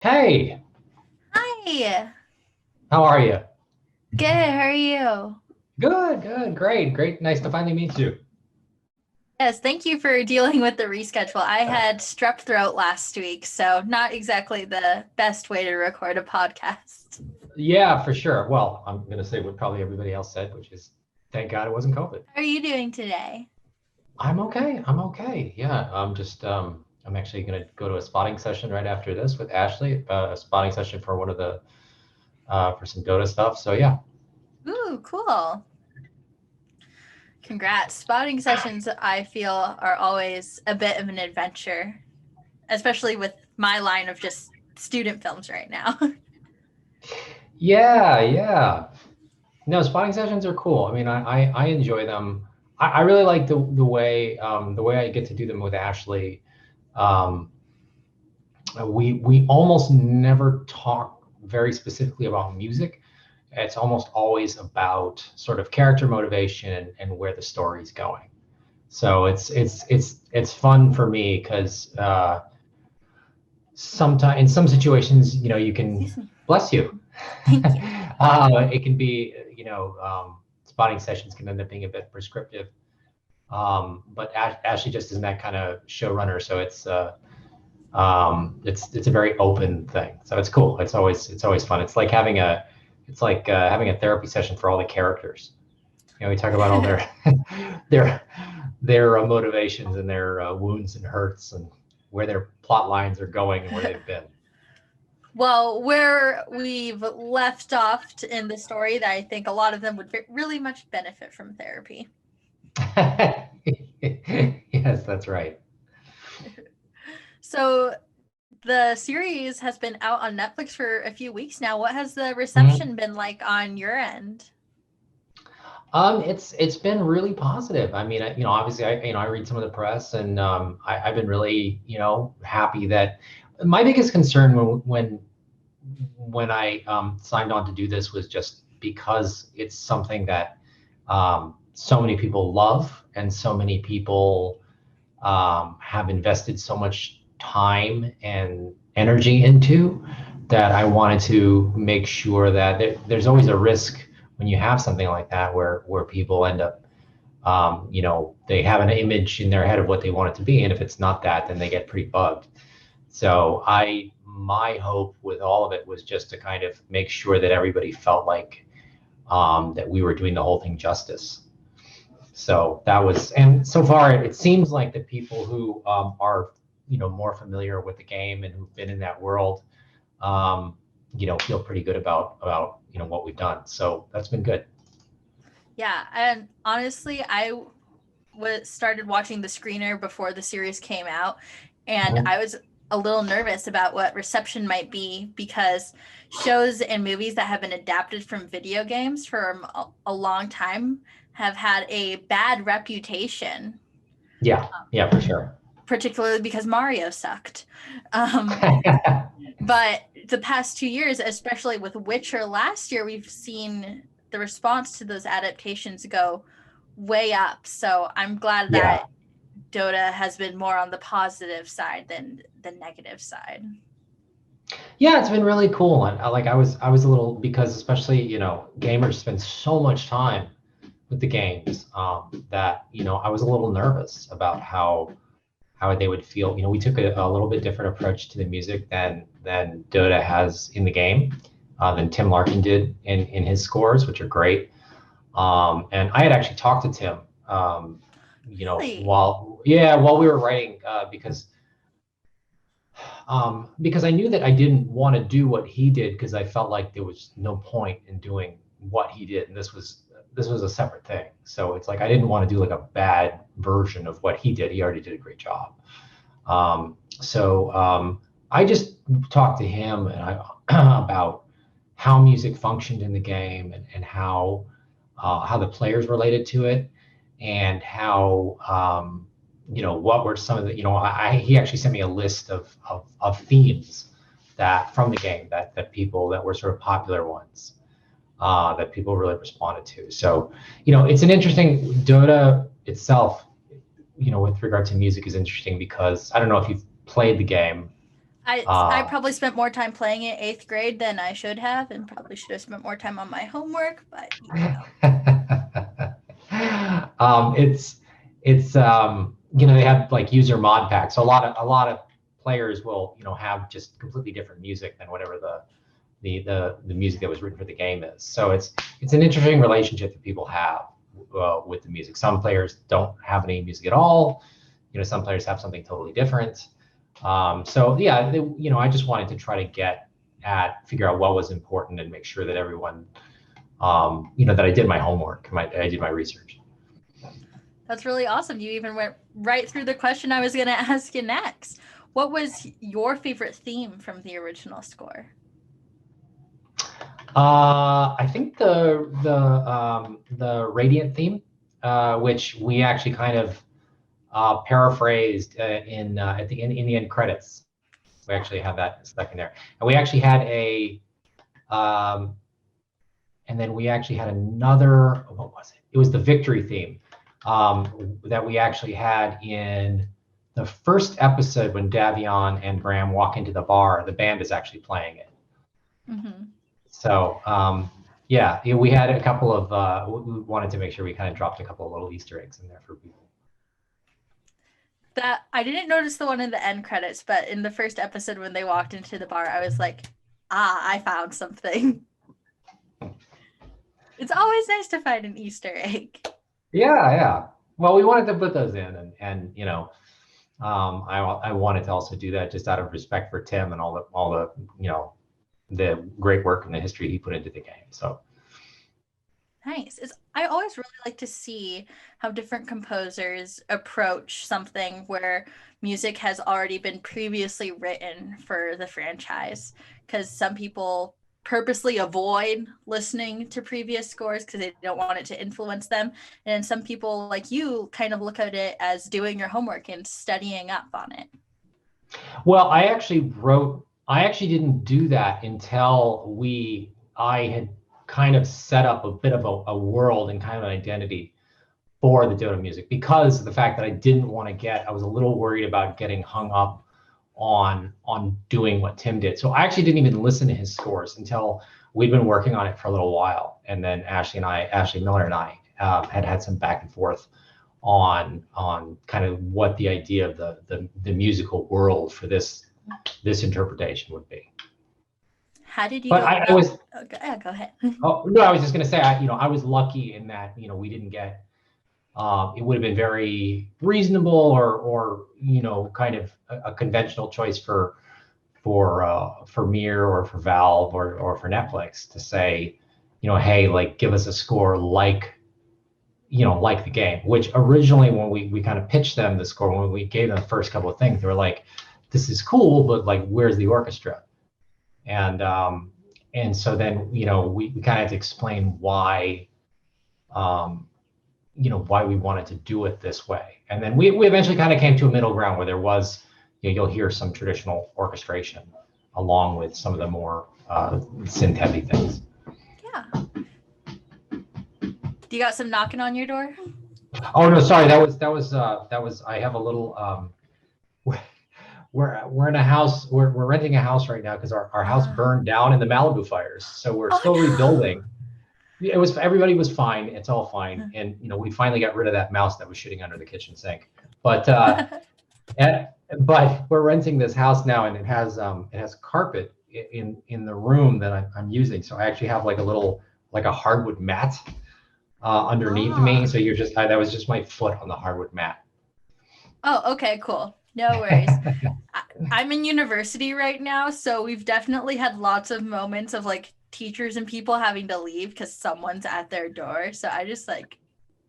Hey, Hi. how are you? Good. How are you? Good, good, great, great. Nice to finally meet you. Yes, thank you for dealing with the reschedule. I had strep throat last week, so not exactly the best way to record a podcast. Yeah, for sure. Well, I'm gonna say what probably everybody else said, which is thank God it wasn't COVID. How are you doing today? I'm okay. I'm okay. Yeah, I'm actually gonna go to a spotting session right after this with Ashley, a spotting session for one of the for some DOTA stuff. So yeah. Ooh, cool. Congrats. Spotting sessions, I feel, are always a bit of an adventure, especially with my line of just student films right now. Yeah, yeah. No, spotting sessions are cool. I mean, I enjoy them. I really like the way I get to do them with Ashley. Um, we almost never talk very specifically about music. It's almost always about sort of character motivation and where the story's going. So it's fun for me because sometimes in some situations, you can Excuse me. bless you. Thank you. It can be, spotting sessions can end up being a bit prescriptive. But Ashley just isn't that kind of showrunner, so it's a very open thing, so it's cool. It's always fun. It's like having a therapy session for all the characters. We talk about all their their their motivations and their wounds and hurts and where their plot lines are going and where they've been. Well, where we've left off in the story, that I think a lot of them would really much benefit from therapy. Yes, that's right. So the series has been out on Netflix for a few weeks now. What has the Mhm. reception been like on your end? It's been really positive. I mean, obviously, I read some of the press, and I've been really, happy that my biggest concern when I signed on to do this was just because it's something that so many people love and so many people have invested so much time and energy into that I wanted to make sure that there's always a risk when you have something like that where people end up they have an image in their head of what they want it to be, and if it's not that, then they get pretty bugged. So my hope with all of it was just to kind of make sure that everybody felt like that we were doing the whole thing justice. So that was, and so far it seems like the people who are, more familiar with the game and who've been in that world, um, feel pretty good about what we've done. So that's been good. Yeah, and honestly, I was started watching the screener before the series came out, and Mhm. I was a little nervous about what reception might be because shows and movies that have been adapted from video games for a long time have had a bad reputation, Yeah, yeah, for sure. particularly because Mario sucked. Um, but the past 2 years, especially with Witcher last year, we've seen the response to those adaptations go way up. So I'm glad Yeah. that Dota has been more on the positive side than the negative side. Yeah, it's been really cool. And I was a little because especially, gamers spend so much time with the games that, I was a little nervous about how they would feel. We took a little bit different approach to the music than Dota has in the game, than Tim Larkin did in his scores, which are great. And I had actually talked to Tim, Really? while we were writing, because I knew that I didn't want to do what he did because I felt like there was no point in doing what he did, and this was a separate thing. So it's like I didn't want to do like a bad version of what he did. He already did a great job. So I just talked to him and about how music functioned in the game and how the players related to it and how what were some of the he actually sent me a list of themes that from the game that people that were sort of popular ones that people really responded to. So it's an interesting Dota itself with regard to music is interesting because I don't know if you've played the game. I probably spent more time playing it 8th grade than I should have, and probably should have spent more time on my homework, but it's they have like user mod packs. So a lot of players will have just completely different music than whatever the music that was written for the game is. So it's an interesting relationship that people have with the music. Some players don't have any music at all. Some players have something totally different. So yeah, I just wanted to try to figure out what was important and make sure that everyone, that I did my homework, I did my research. That's really awesome. You even went right through the question I was going to ask you next. What was your favorite theme from the original score? I think the Radiant theme, which we actually kind of paraphrased in the end credits. We actually have that stuck in there, and we actually had and then we actually had another. What was it? It was the victory theme that we actually had in the first episode when Davion and Bram walk into the bar. The band is actually playing it. Mm-hmm. So yeah, we had a couple of. We wanted to make sure we kind of dropped a couple of little Easter eggs in there for people. That I didn't notice the one in the end credits, but in the first episode when they walked into the bar, I was like, I found something. It's always nice to find an Easter egg. Yeah. Well, we wanted to put those in, and I wanted to also do that just out of respect for Tim and all the the great work and the history he put into the game. So nice. I always really like to see how different composers approach something where music has already been previously written for the franchise, because some people purposely avoid listening to previous scores because they don't want it to influence them, and some people like you kind of look at it as doing your homework and studying up on it. Well, I actually didn't do that until I had kind of set up a bit of a world and kind of an identity for the Dota music, because of the fact that I was a little worried about getting hung up on doing what Tim did. So I actually didn't even listen to his scores until we'd been working on it for a little while. And then Ashley Miller and I had some back and forth on kind of what the idea of the musical world for this interpretation would be. How did you? But I was. Oh, go ahead. Oh no, I was just going to say, I was lucky in that we didn't get. It would have been very reasonable or kind of a conventional choice for Mir or for Valve or for Netflix to say, hey, like give us a score like the game. Which originally when we kind of pitched them the score, when we gave them the first couple of things, they were like, this is cool, but like where's the orchestra? And so then we kind of had to explain why why we wanted to do it this way. And then we eventually kind of came to a middle ground where there was, you'll hear some traditional orchestration along with some of the more synth heavy things. Yeah. Do you got some knocking on your door? Oh no, sorry. That was I have a little we're in a house, we're renting a house right now because our house burned down in the Malibu fires. So we're still rebuilding. Everybody was fine. It's all fine. And we finally got rid of that mouse that was shitting under the kitchen sink. But but we're renting this house now, and it has carpet in the room that I'm using. So I actually have like a hardwood mat underneath me. So that was just my foot on the hardwood mat. Oh, okay, cool. No worries. I'm in university right now, so we've definitely had lots of moments of like teachers and people having to leave because someone's at their door. So I just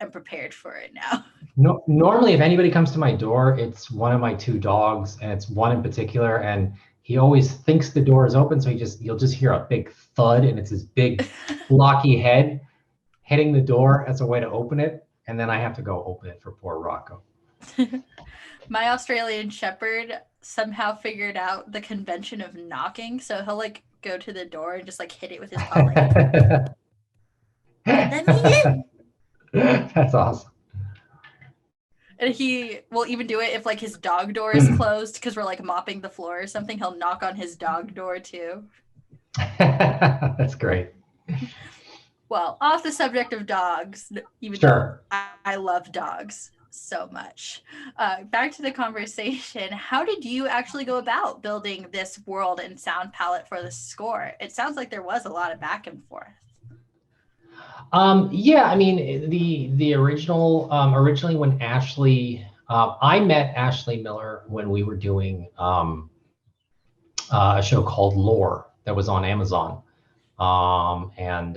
am prepared for it now. No, normally if anybody comes to my door, it's one of my two dogs, and it's one in particular, and he always thinks the door is open, so you'll just hear a big thud, and it's his big blocky head hitting the door as a way to open it, and then I have to go open it for poor Rocco. My Australian Shepherd somehow figured out the convention of knocking, so he'll go to the door and just hit it with his paw. Let me in. That's awesome. And he will even do it if like his dog door is closed because we're like mopping the floor or something. He'll knock on his dog door too. That's great. Well, off the subject of dogs, even Sure. though I love dogs so much. Back to the conversation. How did you actually go about building this world and sound palette for the score? It sounds like there was a lot of back and forth. Yeah, I mean, the original, originally when Ashley, I met Ashley Miller when we were doing a show called Lore that was on Amazon. And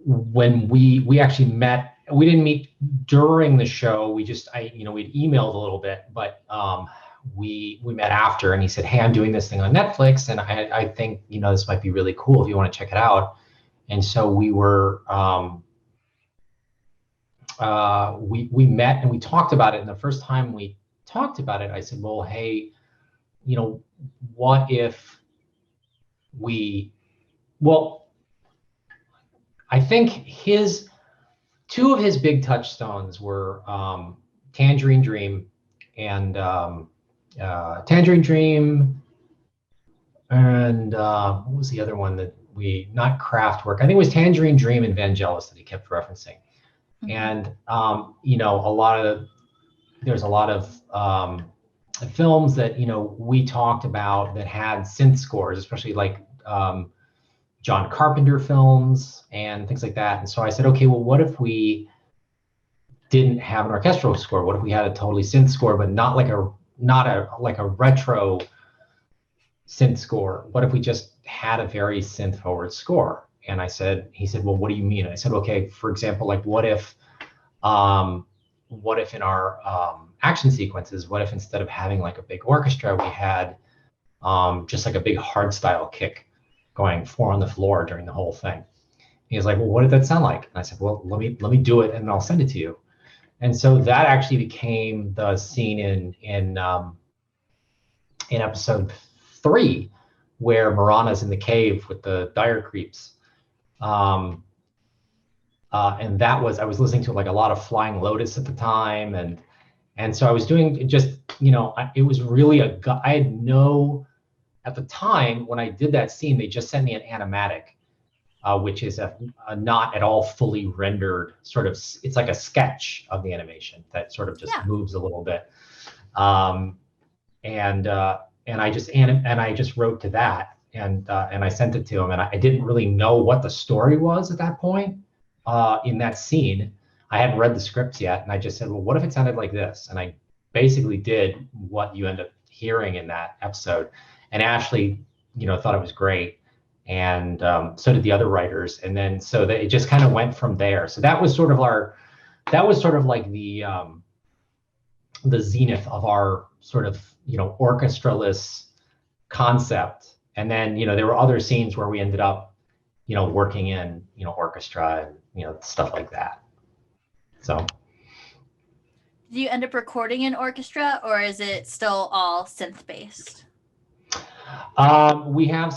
when we actually met, we didn't meet during the show. We just, we'd emailed a little bit, but we met after, and he said, "Hey, I'm doing this thing on Netflix, and I think, this might be really cool if you want to check it out." And so we were, we met and we talked about it. And the first time we talked about it, I said, "Well, hey, what if I think two of his big touchstones were Tangerine Dream and Tangerine Dream, and what was the other one that not Kraftwerk? I think it was Tangerine Dream and Vangelis that he kept referencing. Mm-hmm. And there's a lot of films that we talked about that had synth scores, especially like John Carpenter films and things like that. And so I said, okay, well, what if we didn't have an orchestral score? What if we had a totally synth score, but not a retro synth score? What if we just had a very synth forward score? And he said, well, what do you mean? And I said, okay, for example, like what if in our action sequences, what if instead of having like a big orchestra, we had just like a big hard style kick going 4 on the floor during the whole thing? He was like, well, what did that sound like? And I said, well, let me do it and I'll send it to you. And so that actually became the scene in episode 3, where Marana's in the cave with the dire creeps. And I was listening to like a lot of Flying Lotus at the time. And so I was doing just, it was really I had at the time when I did that scene, they just sent me an animatic, which is a not at all fully rendered sort of, it's like a sketch of the animation that sort of just moves a little bit. And I just wrote to that and I sent it to him, and I didn't really know what the story was at that point in that scene. I hadn't read the scripts yet, and I just said, well, what if it sounded like this? And I basically did what you end up hearing in that episode. And Ashley, thought it was great, and so did the other writers. And then so that it just kind of went from there. So that was sort of like the zenith of our sort of orchestraless concept. And then there were other scenes where we ended up working in orchestra and stuff like that. So do you end up recording in orchestra, or is it still all synth based? We have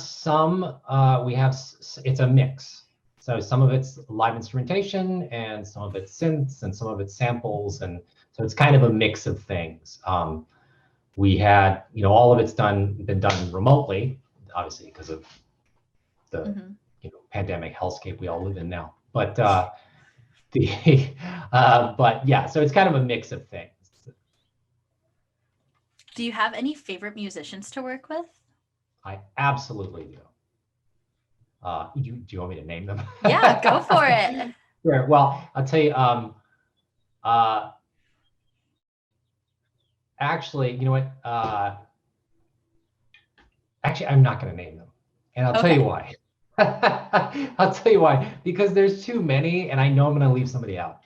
it's a mix. So some of it's live instrumentation and some of it's synths and some of it's samples. And so it's kind of a mix of things. We had, all of it's been done remotely, obviously because of the pandemic hellscape we all live in now. But but yeah, so it's kind of a mix of things. Do you have any favorite musicians to work with? I absolutely do. Do you want me to name them? Yeah, go for it. Sure. Well, I'll tell you. Actually, you know what? Actually, I'm not going to name them, and I'll tell you why. I'll tell you why. Because there's too many, and I know I'm going to leave somebody out.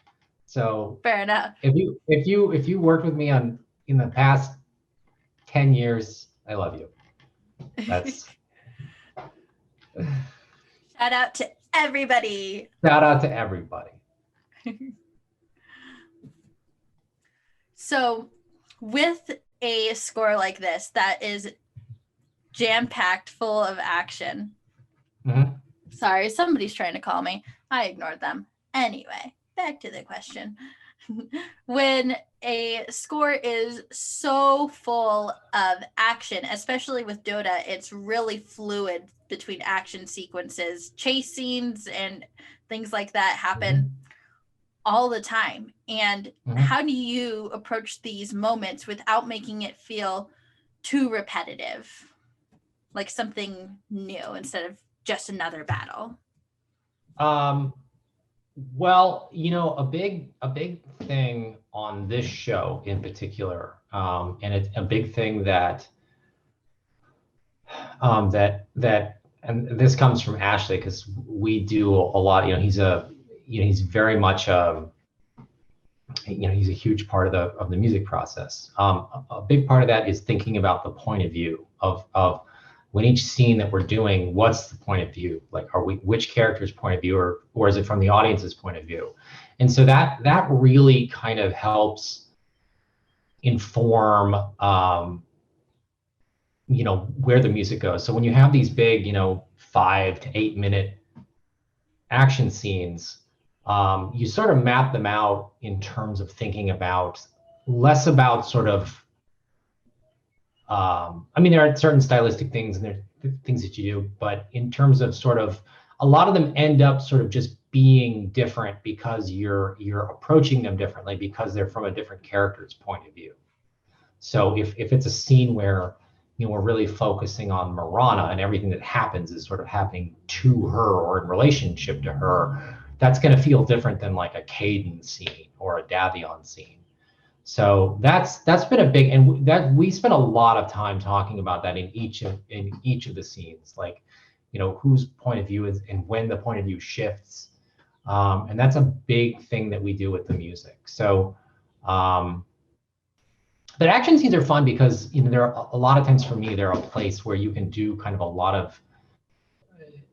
So fair enough. If you worked with me in the past 10 years, I love you. That's shout out to everybody. Shout out to everybody. So with a score like this that is jam-packed full of action. Mm-hmm. Sorry, somebody's trying to call me. I ignored them. Anyway, back to the question. when a score is so full of action, especially with DOTA, it's really fluid between action sequences, chase scenes, and things like that happen all the time. And how do you approach these moments without making it feel too repetitive, like something new instead of just another battle? Well, a big thing on this show in particular, and it's a big thing that and this comes from Ashley, because we do a lot. He's very much he's a huge part of the music process. A big part of that is thinking about the point of view of when each scene that we're doing, what's the point of view? Like, which character's point of view, or is it from the audience's point of view? And so that really kind of helps inform, where the music goes. So when you have these big, 5 to 8 minute action scenes, you sort of map them out in terms of thinking about less about sort of, there are certain stylistic things and there are things that you do, but in terms of sort of, a lot of them end up sort of just being different because you're approaching them differently because they're from a different character's point of view. So if it's a scene where, we're really focusing on Marana and everything that happens is sort of happening to her or in relationship to her, that's going to feel different than like a Caden scene or a Davion scene. So that's been a big, and that we spent a lot of time talking about that in each of the scenes, like, whose point of view is and when the point of view shifts, and that's a big thing that we do with the music. So the action scenes are fun because there are a lot of times, for me, they're a place where you can do kind of a lot of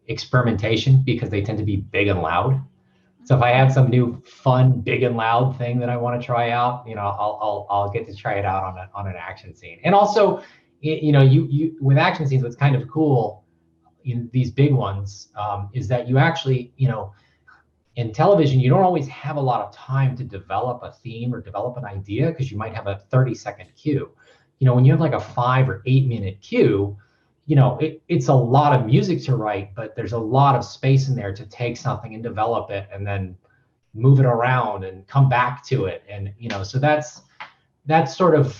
experimentation because they tend to be big and loud. So if I have some new fun, big and loud thing that I want to try out, I'll get to try it out on an action scene. And also, you with action scenes, what's kind of cool in these big ones is that you actually, in television, you don't always have a lot of time to develop a theme or develop an idea because you might have a 30-second cue. When you have like a 5 or 8 minute cue, it's a lot of music to write, but there's a lot of space in there to take something and develop it and then move it around and come back to it. And, so that's sort of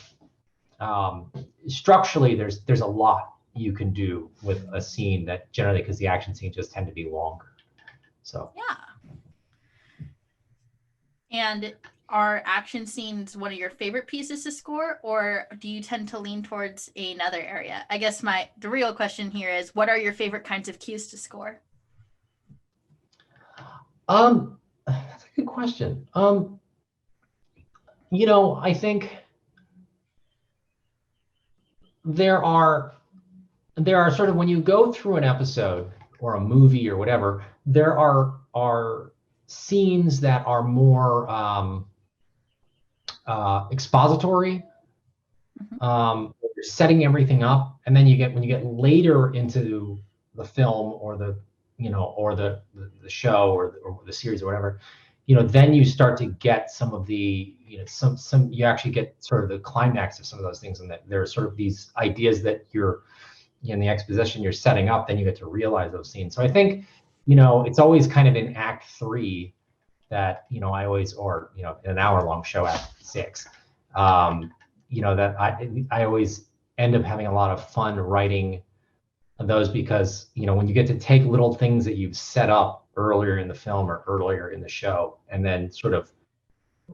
structurally, there's a lot you can do with a scene that generally, because the action scenes just tend to be longer. So. Yeah. And are action scenes one of your favorite pieces to score, or do you tend to lean towards another area? I guess the real question here is, what are your favorite kinds of cues to score? That's a good question. I think there are sort of, when you go through an episode or a movie or whatever, there are scenes that are more expository. You're setting everything up, and then when you get later into the film or the show or the series or whatever, then you start to get some of the you actually get sort of the climax of some of those things, and that there are sort of these ideas that you're in the exposition you're setting up, then you get to realize those scenes. So I think it's always kind of in Act 3 that I always, or in an hour-long show, Act 6, that I always end up having a lot of fun writing those, because when you get to take little things that you've set up earlier in the film or earlier in the show and then sort of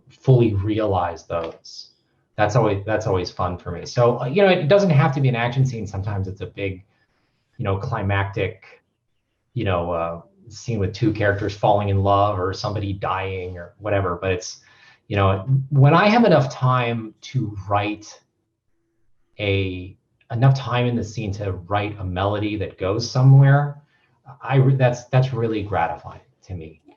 fully realize those, that's always fun for me. So it doesn't have to be an action scene. Sometimes it's a big climactic scene with 2 characters falling in love or somebody dying or whatever. But it's when I have enough time to write enough time in the scene to write a melody that goes somewhere, that's really gratifying to me. Yeah.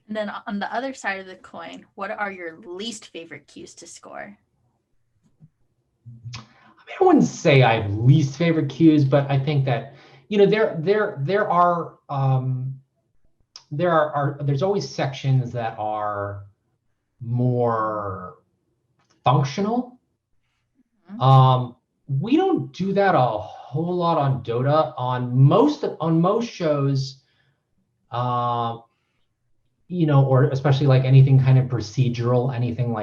And then on the other side of the coin, what are your least favorite cues to score? I wouldn't say I have least favorite cues, but I think that there's always sections that are more functional. Mhm. We don't do that a whole lot on DOTA. On most shows, or especially like anything kind of procedural, anything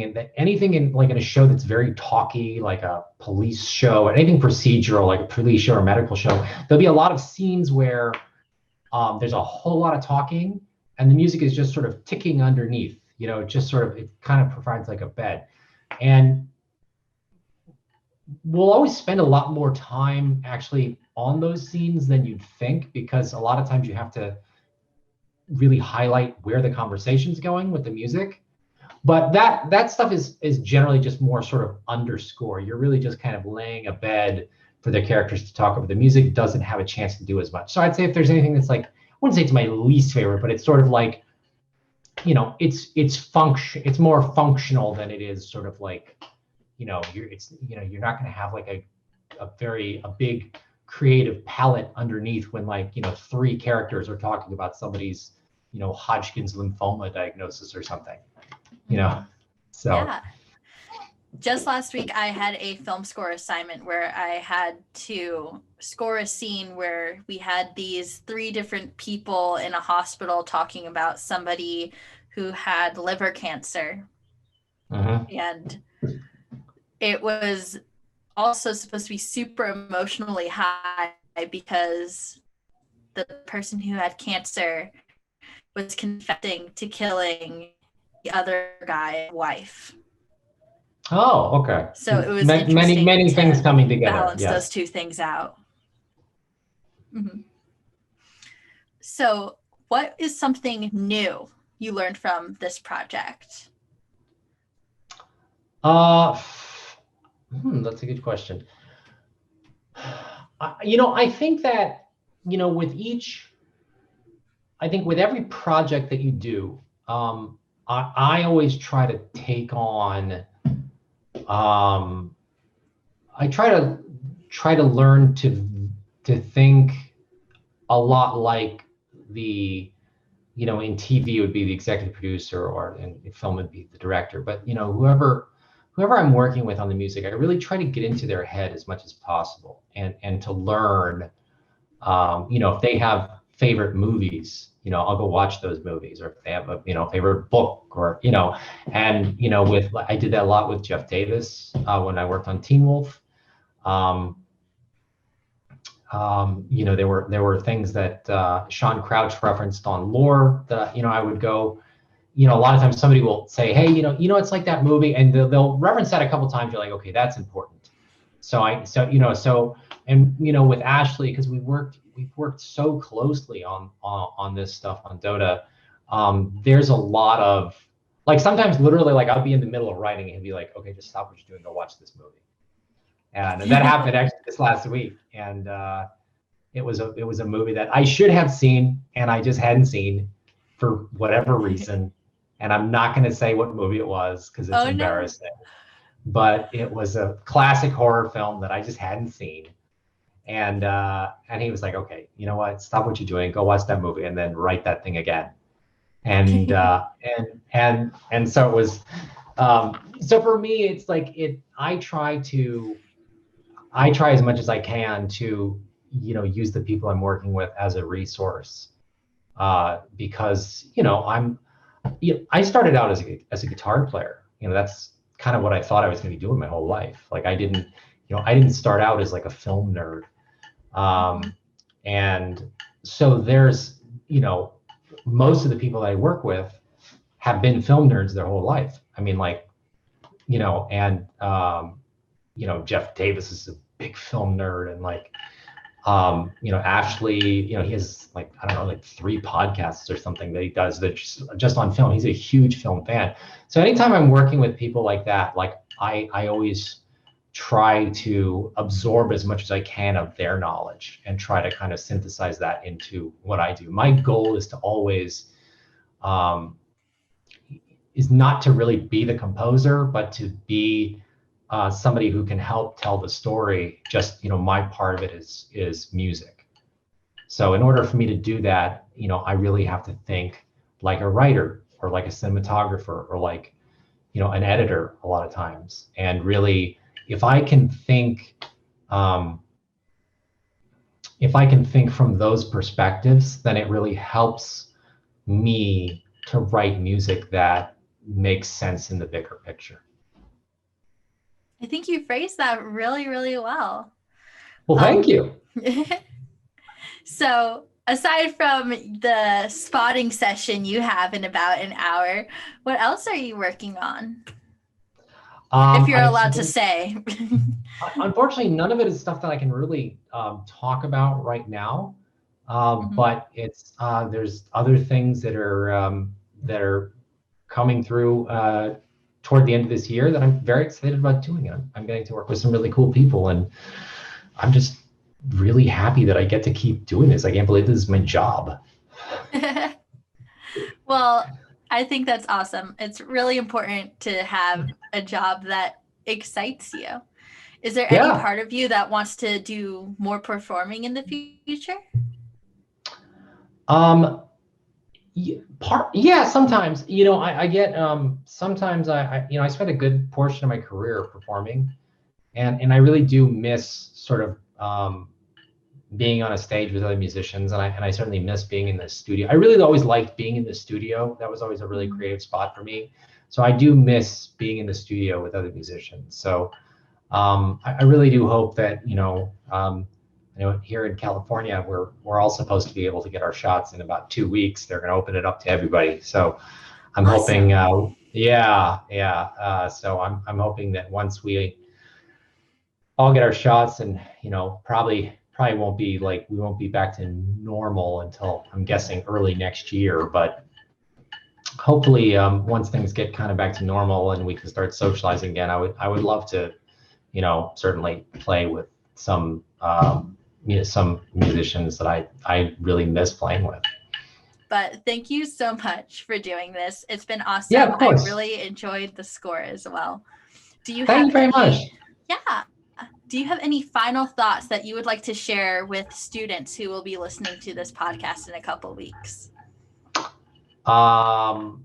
in like in a show that's very talky, like a police show, anything procedural, like a police show or medical show. There'll be a lot of scenes where there's a whole lot of talking, and the music is just sort of ticking underneath. Just sort of it kind of provides like a bed, and we'll always spend a lot more time actually on those scenes than you'd think, because a lot of times you have to really highlight where the conversation's going with the music. But that stuff is generally just more sort of underscore. You're really just kind of laying a bed for the characters to talk over. The music doesn't have a chance to do as much. So I'd say if there's anything that's like, I wouldn't say it's my least favorite, but it's sort of like, it's more functional than it is sort of like, you're not going to have like a big creative palette underneath when like, three characters are talking about somebody's, Hodgkin's lymphoma diagnosis or something. So Yeah. Just last week, I had a film score assignment where I had to score a scene where we had these three different people in a hospital talking about somebody who had liver cancer. And it was also supposed to be super emotionally high because the person who had cancer was confessing to killing the other guy's wife. Oh, okay. So it was many interesting things to coming together. balance Yes. those two things out. Mm-hmm. So what is something new you learned from this project? That's a good question. I think that, with every project that you do, I always try to take on, I try to learn to think a lot like in TV it would be the executive producer, or in film would be the director. But whoever I'm working with on the music, I really try to get into their head as much as possible, and to learn. If they have favorite movies, I'll go watch those movies. Or if they have a favorite book, or I did that a lot with Jeff Davis when I worked on Teen Wolf. There were things that Sean Crouch referenced on Lore that I would go. A lot of times somebody will say, hey, it's like that movie, and they'll reference that a couple times. You're like, okay, that's important. With Ashley, because we've worked so closely on this stuff on DOTA. There's a lot of, like, sometimes literally, like, I'll be in the middle of writing and he'll be like, okay, just stop what you're doing, go watch this movie. And that happened actually this last week, and it was a movie that I should have seen and I just hadn't seen for whatever reason. And I'm not going to say what movie it was because it's embarrassing. No. But it was a classic horror film that I just hadn't seen. And he was like, okay, you know what? Stop what you're doing, go watch that movie, and then write that thing again. And and so it was. So for me, it's like I try as much as I can to use the people I'm working with as a resource, because I started out as a guitar player. That's kind of what I thought I was going to be doing my whole life. Like I didn't start out as like a film nerd. And so there's, most of the people that I work with have been film nerds their whole life. I mean, like, Jeff Davis is a big film nerd, and like, Ashley, he has like, I don't know, like 3 podcasts or something that he does that just on film. He's a huge film fan. So anytime I'm working with people like that, like I always try to absorb as much as I can of their knowledge and try to kind of synthesize that into what I do. My goal is to always, is not to really be the composer, but to be somebody who can help tell the story. Just, my part of it is music. So in order for me to do that, I really have to think like a writer. or like a cinematographer or like, an editor a lot of times. And really, if I can think, um, from those perspectives, then it really helps me to write music that makes sense in the bigger picture. I think you phrased that really, really well. Well, thank you. So aside from the spotting session you have in about an hour, what else are you working on? If you're allowed to say. Unfortunately, none of it is stuff that I can really talk about right now. But it's there's other things that are coming through toward the end of this year that I'm very excited about doing. I'm getting to work with some really cool people, and I'm just really happy that I get to keep doing this. I can't believe this is my job. Well, I think that's awesome. It's really important to have a job that excites you. Is there any part of you that wants to do more performing in the future? Sometimes, I get, sometimes I spent a good portion of my career performing, and I really do miss sort of being on a stage with other musicians, and I certainly miss being in the studio. I really always liked being in the studio. That was always a really creative spot for me. So I do miss being in the studio with other musicians. So I really do hope that, here in California, we're all supposed to be able to get our shots in about 2 weeks. They're going to open it up to everybody. So I'm hoping, so I'm hoping that once we all get our shots, and probably won't be we won't be back to normal until, I'm guessing, early next year. But hopefully, once things get kind of back to normal and we can start socializing again, I would love to, certainly play with some some musicians that I really miss playing with. But thank you so much for doing this. It's been awesome. Yeah, of course. I really enjoyed the score as well. Thank you very much. Yeah. Do you have any final thoughts that you would like to share with students who will be listening to this podcast in a couple weeks? What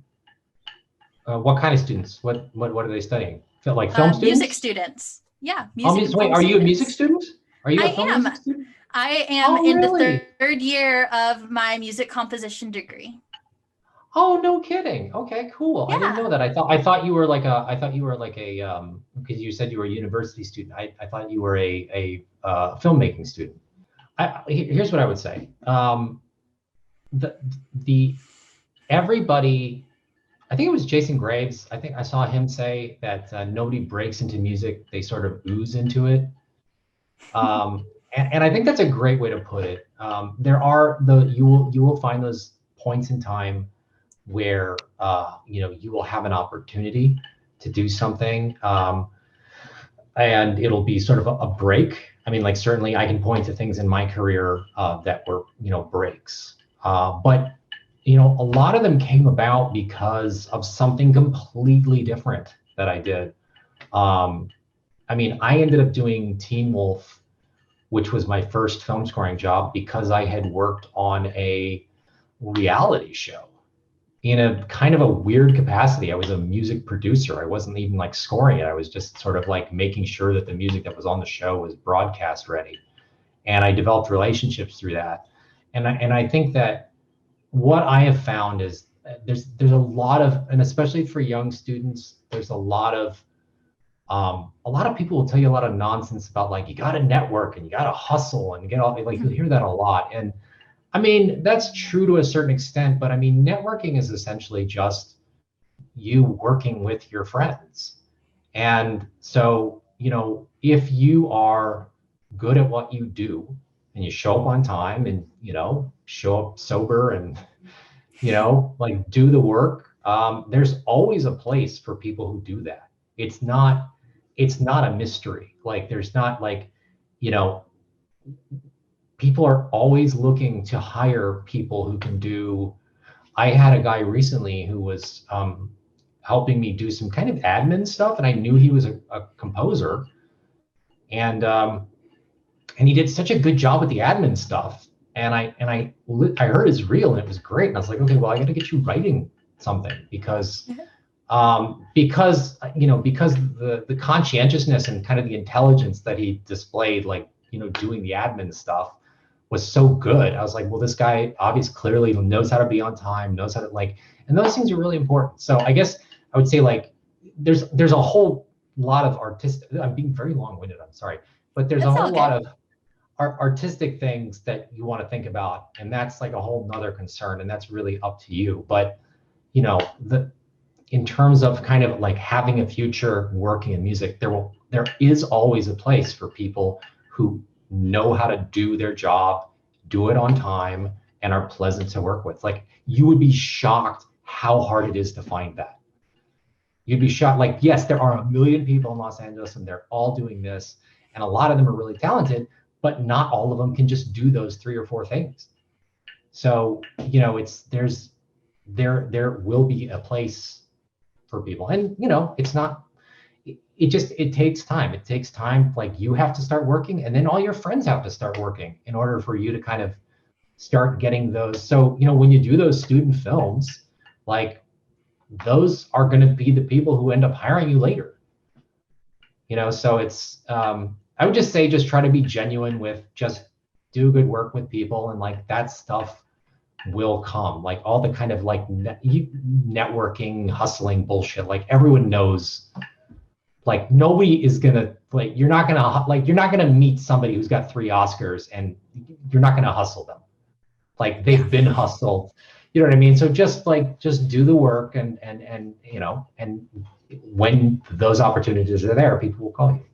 kind of students? What are they studying? Like film students? Music students. Yeah, music. Wait, are you a music student? Are you a film music student? I am in the third year of my music composition degree. Oh, no kidding. Okay, cool. Yeah. I didn't know that. I thought you were like a because you said you were a university student. I thought you were a filmmaking student. Here's what I would say. Everybody, I think it was Jason Graves. I think I saw him say that nobody breaks into music; they sort of ooze into it. And I think that's a great way to put it. You will find those points in time where you will have an opportunity to do something, and it'll be sort of a break. I mean, like, certainly I can point to things in my career that were breaks, but a lot of them came about because of something completely different that I did. I mean, I ended up doing Teen Wolf, which was my first film scoring job, because I had worked on a reality show in a kind of a weird capacity. I was a music producer. I wasn't even like scoring it. I was just sort of like making sure that the music that was on the show was broadcast ready. And I developed relationships through that. And I think that what I have found is there's a lot of, and especially for young students, there's a lot of people will tell you a lot of nonsense about, like, you got to network and you got to hustle and get all, like, you'll hear that a lot. And I mean, that's true to a certain extent, but I mean, networking is essentially just you working with your friends. And so, if you are good at what you do and you show up on time and, show up sober and, like, do the work, there's always a place for people who do that. It's not a mystery. Like, there's not, like, people are always looking to hire people who can do. I had a guy recently who was helping me do some kind of admin stuff, and I knew he was a composer, and he did such a good job with the admin stuff. And I heard his reel, and it was great. And I was like, okay, well, I got to get you writing something because because the conscientiousness and kind of the intelligence that he displayed, like doing the admin stuff, was so good. I was like, well, this guy obviously clearly knows how to be on time, knows how to and those things are really important. So I guess I would say like there's a whole lot of artistic. I'm being very long-winded. I'm sorry, but there's That's a whole all lot good. of artistic things that you want to think about, and that's like a whole nother concern, and that's really up to you. But the in terms of kind of like having a future working in music, there is always a place for people who know how to do their job, do it on time, and are pleasant to work with. Like you would be shocked how hard it is to find that. You'd be shocked. Like, yes, there are a million people in Los Angeles and they're all doing this, and a lot of them are really talented, but not all of them can just do those 3 or 4 things. So, there will be a place for people. And it's not it takes time. It takes time. Like you have to start working, and then all your friends have to start working in order for you to kind of start getting those. So when you do those student films, like those are going to be the people who end up hiring you later. So it's I would just say just try to be genuine with just do good work with people, and like that stuff will come. Like all the kind of like networking, hustling bullshit. Like everyone knows. Like nobody is gonna you're not gonna meet somebody who's got 3 Oscars and you're not gonna hustle them. Like they've been hustled. You know what I mean? So just do the work, and when those opportunities are there, people will call you.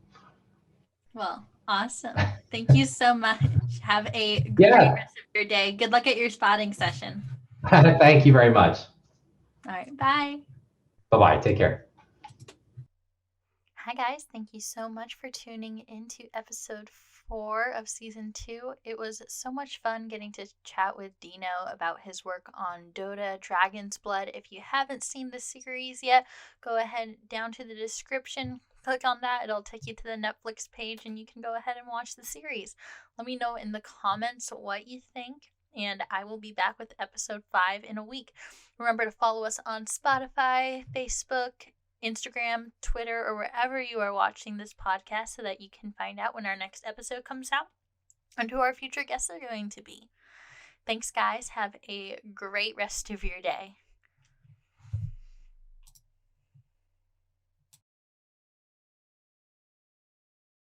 Well, awesome. Thank you so much. Have a great Yeah. rest of your day. Good luck at your spotting session. Thank you very much. All right. Bye. Bye-bye. Take care. Hi, guys. Thank you so much for tuning into episode 4 of season 2. It was so much fun getting to chat with Dino about his work on DOTA Dragon's Blood. If you haven't seen the series yet, go ahead down to the description. Click on that. It'll take you to the Netflix page and you can go ahead and watch the series. Let me know in the comments what you think, and I will be back with episode 5 in a week. Remember to follow us on Spotify, Facebook, Instagram, Twitter, or wherever you are watching this podcast so that you can find out when our next episode comes out and who our future guests are going to be. Thanks, guys. Have a great rest of your day.